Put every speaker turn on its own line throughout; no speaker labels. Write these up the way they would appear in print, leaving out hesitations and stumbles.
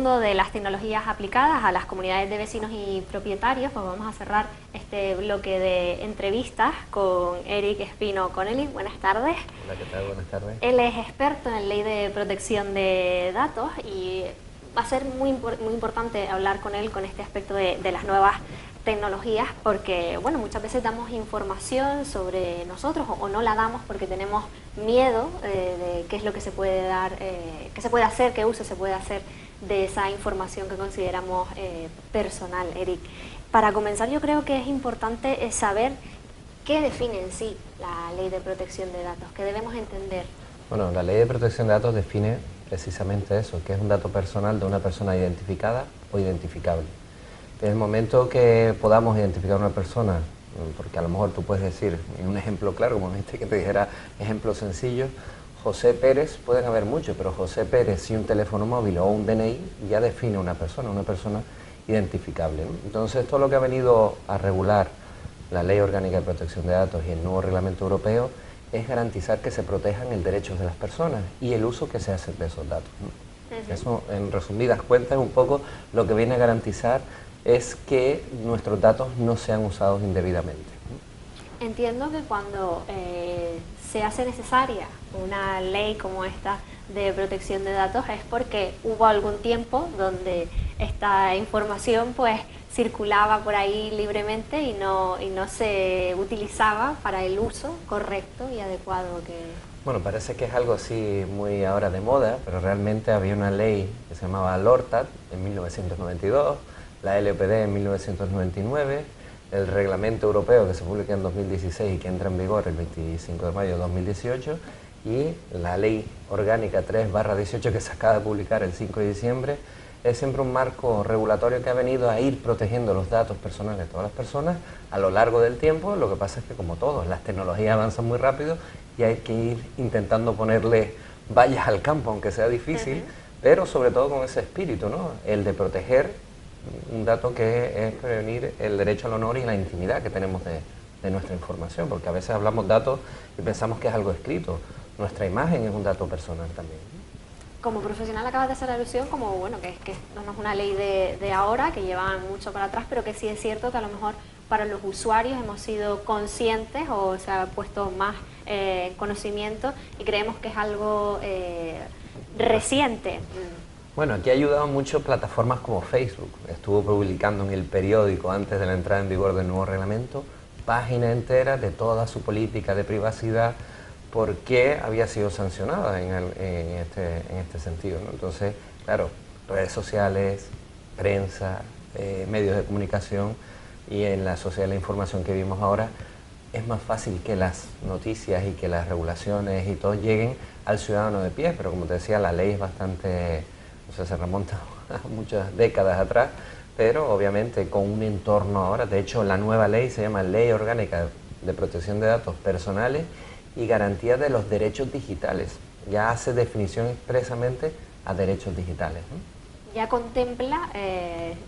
mundo de las tecnologías aplicadas a las comunidades de vecinos y propietarios, pues vamos a cerrar este bloque de entrevistas con Eric Espino Connelly. Buenas tardes.
Hola, ¿qué tal? Buenas tardes.
Él es experto en ley de protección de datos y va a ser muy importante hablar con él con este aspecto de las nuevas tecnologías, porque bueno, muchas veces damos información sobre nosotros o no la damos porque tenemos miedo de qué es lo que se puede dar, qué se puede hacer, qué uso se puede hacer de esa información que consideramos personal. Eric, para comenzar, yo creo que es importante saber qué define en sí la ley de protección de datos, qué debemos entender.
Bueno, la ley de protección de datos define precisamente eso, que es un dato personal de una persona identificada o identificable. En el momento que podamos identificar a una persona, porque a lo mejor tú puedes decir, en un ejemplo claro, como este que te dijera ejemplos sencillos, José Pérez, pueden haber muchos, pero José Pérez y un teléfono móvil o un DNI ya define una persona identificable, ¿no? Entonces, todo lo que ha venido a regular la Ley Orgánica de Protección de Datos y el nuevo Reglamento Europeo es garantizar que se protejan el derecho de las personas y el uso que se hace de esos datos, ¿no? Eso, en resumidas cuentas, un poco lo que viene a garantizar es que nuestros datos no sean usados indebidamente.
Entiendo que cuando se hace necesaria una ley como esta de protección de datos es porque hubo algún tiempo donde esta información pues circulaba por ahí libremente y no se utilizaba para el uso correcto y adecuado que...
Bueno, parece que es algo así muy ahora de moda, pero realmente había una ley que se llamaba LORTAT en 1992, la LPD en 1999, el reglamento europeo que se publica en 2016 y que entra en vigor el 25 de mayo de 2018 y la ley orgánica 3/18 que se acaba de publicar el 5 de diciembre, es siempre un marco regulatorio que ha venido a ir protegiendo los datos personales de todas las personas a lo largo del tiempo. Lo que pasa es que, como todos, las tecnologías avanzan muy rápido y hay que ir intentando ponerle vallas al campo, aunque sea difícil, pero sobre todo con ese espíritu, ¿no? El de proteger un dato que es prevenir el derecho al honor y la intimidad que tenemos de nuestra información, porque a veces hablamos datos y pensamos que es algo escrito. Nuestra imagen es un dato personal también.
Como profesional acabas de hacer alusión como, bueno, que no es una ley de ahora, que llevan mucho para atrás, pero que sí es cierto que a lo mejor para los usuarios hemos sido conscientes o se ha puesto más conocimiento y creemos que es algo reciente.
Bueno, aquí ha ayudado mucho plataformas como Facebook. Estuvo publicando en el periódico, antes de la entrada en vigor del nuevo reglamento, página entera de toda su política de privacidad, porque había sido sancionada en este sentido, ¿no? Entonces, claro, redes sociales, prensa, medios de comunicación y en la sociedad de la información que vimos ahora, es más fácil que las noticias y que las regulaciones y todo lleguen al ciudadano de pie, pero como te decía, la ley es bastante, o sea, se remonta a muchas décadas atrás, pero obviamente con un entorno ahora. De hecho, la nueva ley se llama Ley Orgánica de Protección de Datos Personales y Garantía de los Derechos Digitales. Ya hace definición expresamente a derechos digitales, ¿no?
Ya contempla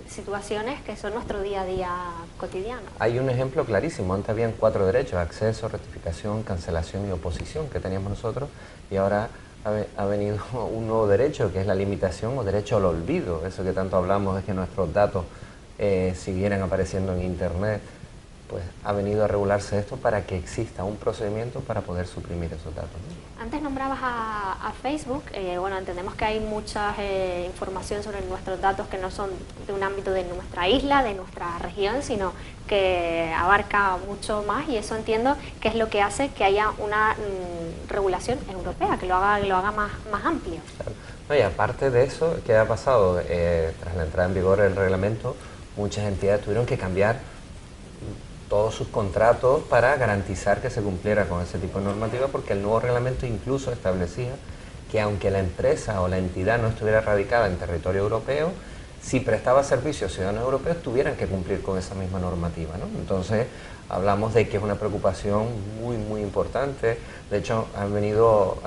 situaciones que son nuestro día a día cotidiano.
Hay un ejemplo clarísimo. Antes habían 4 derechos: acceso, rectificación, cancelación y oposición, que teníamos nosotros, y ahora ha venido un nuevo derecho, que es la limitación o derecho al olvido. Eso que tanto hablamos de que nuestros datos siguieran apareciendo en Internet, pues ha venido a regularse esto para que exista un procedimiento para poder suprimir esos datos, ¿no?
Antes nombrabas a Facebook. Bueno, entendemos que hay mucha información sobre nuestros datos que no son de un ámbito de nuestra isla, de nuestra región, sino que abarca mucho más, y eso entiendo que es lo que hace que haya una regulación europea, que lo haga más amplio.
Claro. No, y aparte de eso, ¿qué ha pasado? Tras la entrada en vigor del reglamento, muchas entidades tuvieron que cambiar todos sus contratos para garantizar que se cumpliera con ese tipo de normativa, porque el nuevo reglamento incluso establecía que aunque la empresa o la entidad no estuviera radicada en territorio europeo, si prestaba servicios a ciudadanos europeos tuvieran que cumplir con esa misma normativa, ¿no? Entonces hablamos de que es una preocupación muy importante. De hecho, han venido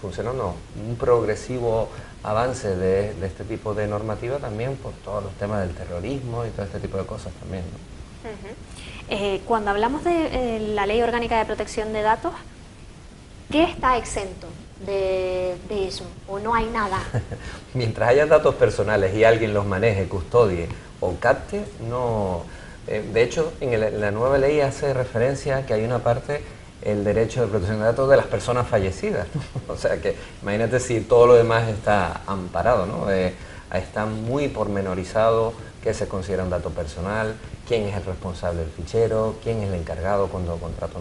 funcionando un progresivo avance de este tipo de normativa también por todos los temas del terrorismo y todo este tipo de cosas también, ¿no?
Cuando hablamos de la Ley Orgánica de Protección de Datos, ¿qué está exento de eso? ¿O no hay nada?
Mientras haya datos personales y alguien los maneje, custodie o capte, no... de hecho, en la nueva ley hace referencia a que hay una parte, el derecho de protección de datos de las personas fallecidas, ¿no? O sea que imagínate si todo lo demás está amparado, ¿no? Está muy pormenorizado qué se considera un dato personal, quién es el responsable del fichero, quién es el encargado cuando contrato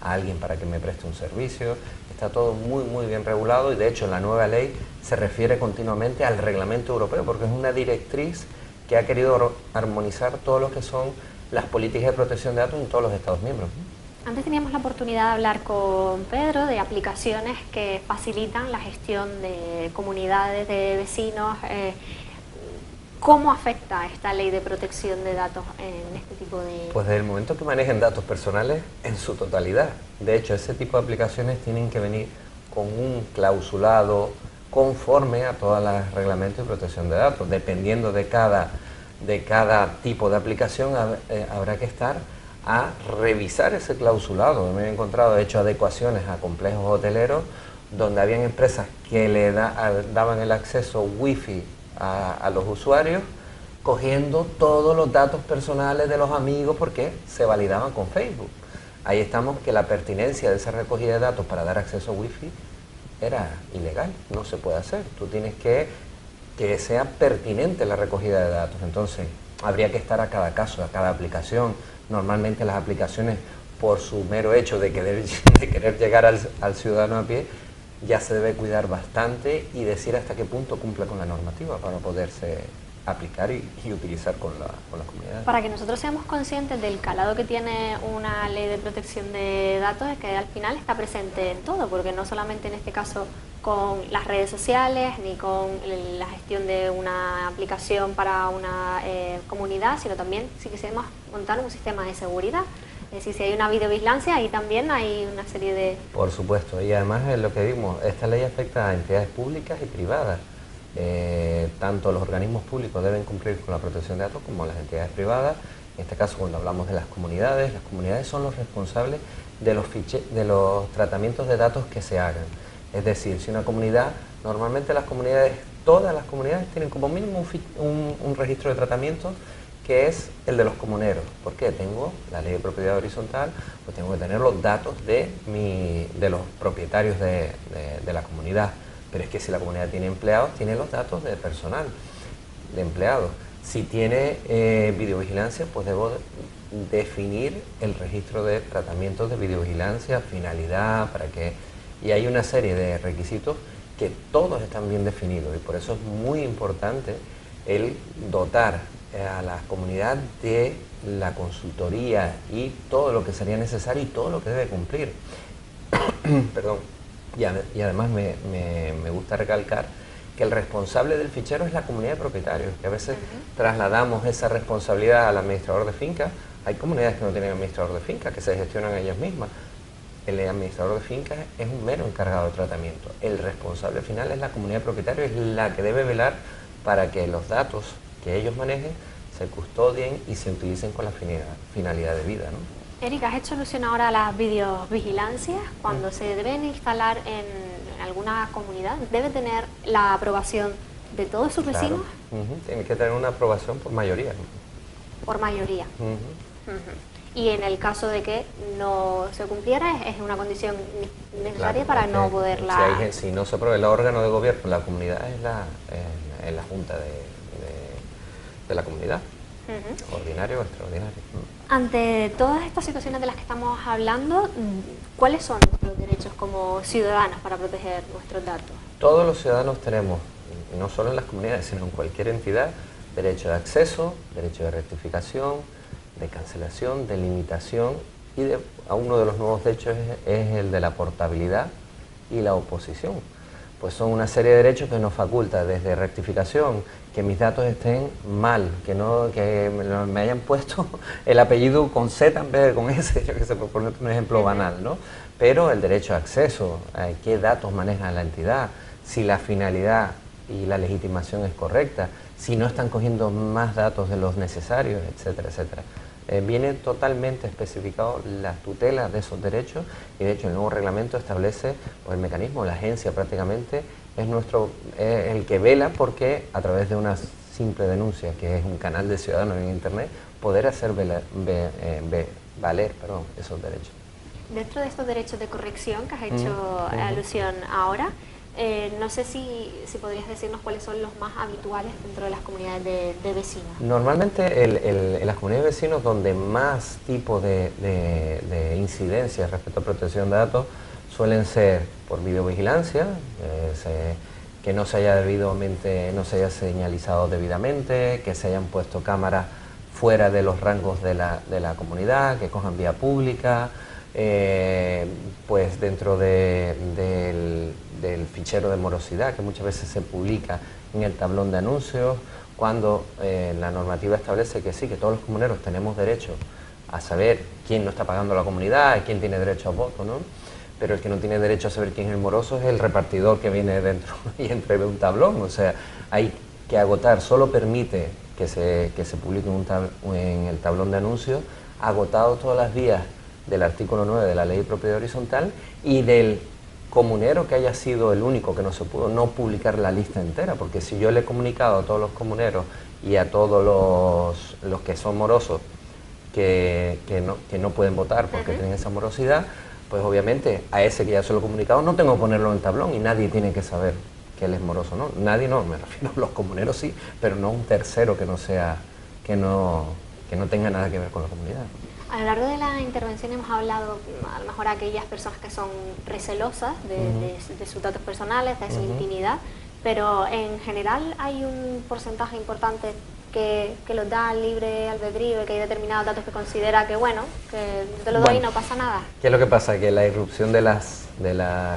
a alguien para que me preste un servicio. Está todo muy bien regulado y de hecho en la nueva ley se refiere continuamente al reglamento europeo porque es una directriz que ha querido armonizar todo lo que son las políticas de protección de datos en todos los Estados miembros.
Antes teníamos la oportunidad de hablar con Pedro de aplicaciones que facilitan la gestión de comunidades, de vecinos. ¿Cómo afecta esta ley de protección de datos en este tipo de...?
Pues desde el momento que manejen datos personales en su totalidad. De hecho, ese tipo de aplicaciones tienen que venir con un clausulado conforme a todos los reglamentos de protección de datos. Dependiendo de cada tipo de aplicación, habrá que estar a revisar ese clausulado. Me he encontrado, de hecho, adecuaciones a complejos hoteleros donde habían empresas que le daban el acceso wifi a los usuarios, cogiendo todos los datos personales de los amigos porque se validaban con Facebook. Ahí estamos que la pertinencia de esa recogida de datos para dar acceso a wifi era ilegal, no se puede hacer. Tú tienes que sea pertinente la recogida de datos. Entonces habría que estar a cada caso, a cada aplicación. Normalmente las aplicaciones, por su mero hecho de querer llegar al ciudadano a pie, ya se debe cuidar bastante y decir hasta qué punto cumple con la normativa para poderse aplicar y utilizar con las comunidades.
Para que nosotros seamos conscientes del calado que tiene una ley de protección de datos, es que al final está presente en todo, porque no solamente en este caso con las redes sociales ni con la gestión de una aplicación para una comunidad, sino también si quisiéramos montar un sistema de seguridad. Es decir, si hay una videovigilancia, ahí también hay una serie de...
Por supuesto, y además es lo que vimos, esta ley afecta a entidades públicas y privadas. Tanto los organismos públicos deben cumplir con la protección de datos como las entidades privadas. En este caso, cuando hablamos de las comunidades son los responsables de los tratamientos de datos que se hagan. Es decir, si una comunidad, normalmente todas las comunidades tienen como mínimo un registro de tratamientos que es el de los comuneros. ¿Por qué? Tengo la ley de propiedad horizontal, pues tengo que tener los datos de los propietarios de la comunidad. Pero es que si la comunidad tiene empleados, tiene los datos de personal, de empleados. Si tiene videovigilancia, pues debo definir el registro de tratamientos de videovigilancia, finalidad, para qué. Y hay una serie de requisitos que todos están bien definidos y por eso es muy importante el dotar a la comunidad de la consultoría y todo lo que sería necesario y todo lo que debe cumplir. Perdón. Y además me gusta recalcar que el responsable del fichero es la comunidad de propietarios, que a veces trasladamos esa responsabilidad al administrador de finca. Hay comunidades que no tienen administrador de finca, que se gestionan ellas mismas. El administrador de finca es un mero encargado de tratamiento. El responsable final es la comunidad de propietarios, es la que debe velar para que los datos que ellos manejen se custodien y se utilicen con la finalidad de vida, ¿no?
Erika, ¿has hecho alusión ahora a las videovigilancias? Cuando se deben instalar en alguna comunidad, ¿debe tener la aprobación de todos sus vecinos?
Tiene que tener una aprobación por mayoría, ¿no?
Por mayoría. Y en el caso de que no se cumpliera, es una condición necesaria para no poderla...
Si no se aprueba el órgano de gobierno, la comunidad es la junta de la comunidad, ordinario o extraordinario.
Ante todas estas situaciones de las que estamos hablando, ¿cuáles son nuestros derechos como ciudadanos para proteger nuestros datos?
Todos los ciudadanos tenemos, no solo en las comunidades, sino en cualquier entidad, derecho de acceso, derecho de rectificación, de cancelación, de limitación y a uno de los nuevos derechos es el de la portabilidad y la oposición. Pues son una serie de derechos que nos faculta desde rectificación, que mis datos estén mal, que me hayan puesto el apellido con Z en vez de con S, yo que sé, por poner un ejemplo banal, ¿no? Pero el derecho a acceso, qué datos maneja la entidad, si la finalidad y la legitimación es correcta, si no están cogiendo más datos de los necesarios, etcétera, etcétera. viene totalmente especificado la tutela de esos derechos y de hecho el nuevo reglamento establece pues, el mecanismo, la agencia prácticamente es el que vela porque a través de una simple denuncia, que es un canal de ciudadanos en Internet, poder hacer valer esos derechos.
Dentro de estos derechos de corrección que has hecho alusión ahora, no sé si podrías decirnos cuáles son los más habituales dentro de las comunidades de vecinos.
Normalmente en las comunidades de vecinos donde más tipo de incidencias respecto a protección de datos suelen ser por videovigilancia, que no se haya señalizado debidamente, que se hayan puesto cámaras fuera de los rangos de la comunidad, que cojan vía pública, pues dentro del fichero de morosidad que muchas veces se publica en el tablón de anuncios, cuando la normativa establece que sí, que todos los comuneros tenemos derecho a saber quién no está pagando la comunidad, quién tiene derecho a voto, ¿no? Pero el que no tiene derecho a saber quién es el moroso es el repartidor que viene dentro y entrega un tablón, o sea, hay que agotar, solo permite que se publique en el tablón de anuncios, agotado todas las vías del artículo 9 de la Ley de Propiedad Horizontal y del comunero que haya sido el único que no se pudo no publicar la lista entera, porque si yo le he comunicado a todos los comuneros y a todos los que son morosos que no pueden votar porque tienen esa morosidad, pues obviamente a ese que ya se lo he comunicado no tengo que ponerlo en el tablón y nadie tiene que saber que él es moroso, ¿no? Nadie, no, me refiero a los comuneros sí, pero no un tercero que no tenga nada que ver con la comunidad.
A lo largo de la intervención hemos hablado, a lo mejor, a aquellas personas que son recelosas de sus datos personales, de su intimidad, pero en general hay un porcentaje importante que los da libre albedrío y que hay determinados datos que considera que, bueno, que te lo doy y no pasa nada.
¿Qué es lo que pasa? Que la irrupción de las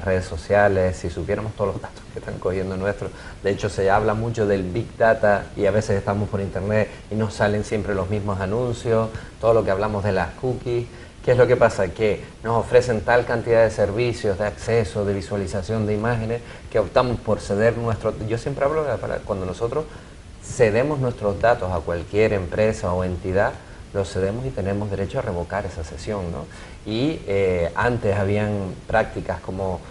redes sociales, si supiéramos todos los datos que están cogiendo nuestros, de hecho se habla mucho del Big Data y a veces estamos por internet y nos salen siempre los mismos anuncios, todo lo que hablamos de las cookies. ¿Qué es lo que pasa? Que nos ofrecen tal cantidad de servicios, de acceso, de visualización de imágenes, que optamos por ceder Yo siempre hablo de cuando nosotros cedemos nuestros datos a cualquier empresa o entidad, los cedemos y tenemos derecho a revocar esa cesión, ¿no? Y antes habían prácticas como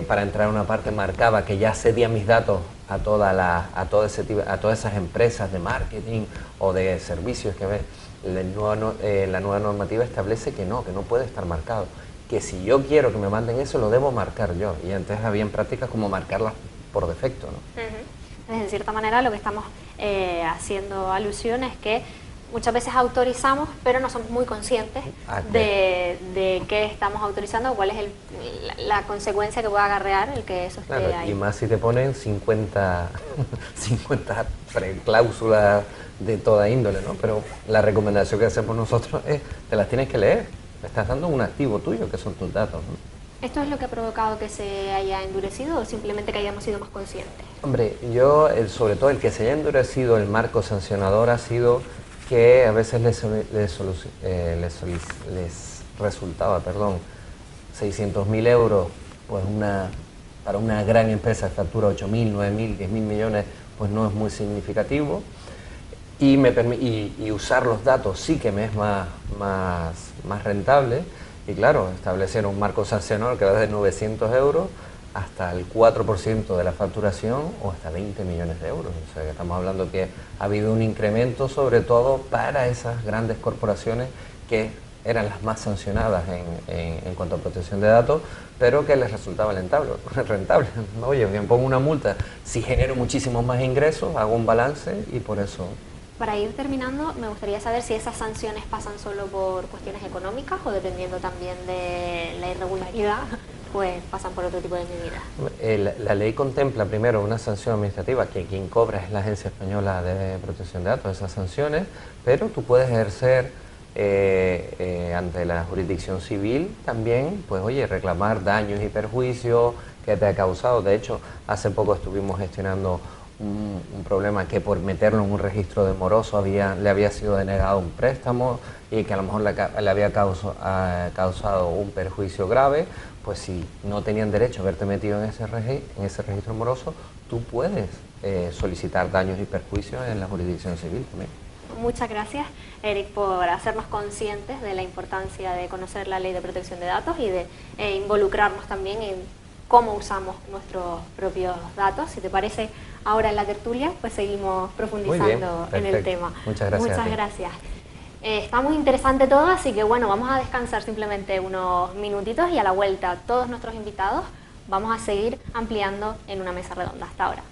para entrar a una parte marcaba que ya cedía mis datos a todas esas empresas de marketing o de servicios que la nueva normativa establece que no puede estar marcado, que si yo quiero que me manden eso lo debo marcar yo, y antes habían prácticas como marcarlas por defecto, ¿no?
De cierta manera lo que estamos haciendo alusión es que muchas veces autorizamos, pero no somos muy conscientes de qué estamos autorizando o cuál es la consecuencia que puede acarrear el que eso esté ahí.
Y más si te ponen 50 cláusulas de toda índole, ¿no? Pero la recomendación que hacemos nosotros es, te las tienes que leer, le estás dando un activo tuyo, que son tus datos, ¿no?
¿Esto es lo que ha provocado que se haya endurecido o simplemente que hayamos sido más conscientes?
Hombre, sobre todo el que se haya endurecido el marco sancionador ha sido que a veces les resultaba 600.000 euros, pues para una gran empresa que factura 8.000, 9.000, 10.000 millones, pues no es muy significativo. Y usar los datos sí que me es más rentable. Y claro, establecer un marco sancionador que va desde 900 euros hasta el 4% de la facturación o hasta 20 millones de euros. O sea, que estamos hablando que ha habido un incremento sobre todo para esas grandes corporaciones que eran las más sancionadas en cuanto a protección de datos, pero que les resultaba rentable. Oye, bien, pongo una multa, si genero muchísimos más ingresos, hago un balance y por eso...
Para ir terminando, me gustaría saber si esas sanciones pasan solo por cuestiones económicas o dependiendo también de la irregularidad, pues pasan por otro tipo de medidas.
La ley contempla primero una sanción administrativa, que quien cobra es la Agencia Española de Protección de Datos, esas sanciones, pero tú puedes ejercer ante la jurisdicción civil también, pues oye, reclamar daños y perjuicios que te ha causado. De hecho, hace poco estuvimos gestionando un problema que por meterlo en un registro de moroso le había sido denegado un préstamo y que a lo mejor le había causado un perjuicio grave. Pues si no tenían derecho a haberte metido en ese registro moroso, tú puedes solicitar daños y perjuicios en la jurisdicción civil también.
Muchas gracias, Eric, por hacernos conscientes de la importancia de conocer la Ley de Protección de Datos y de involucrarnos también en cómo usamos nuestros propios datos. Si te parece, ahora en la tertulia, pues seguimos profundizando en el tema.
Muchas gracias.
Muchas gracias. Está muy interesante todo, así que bueno, vamos a descansar simplemente unos minutitos y a la vuelta todos nuestros invitados vamos a seguir ampliando en una mesa redonda. Hasta ahora.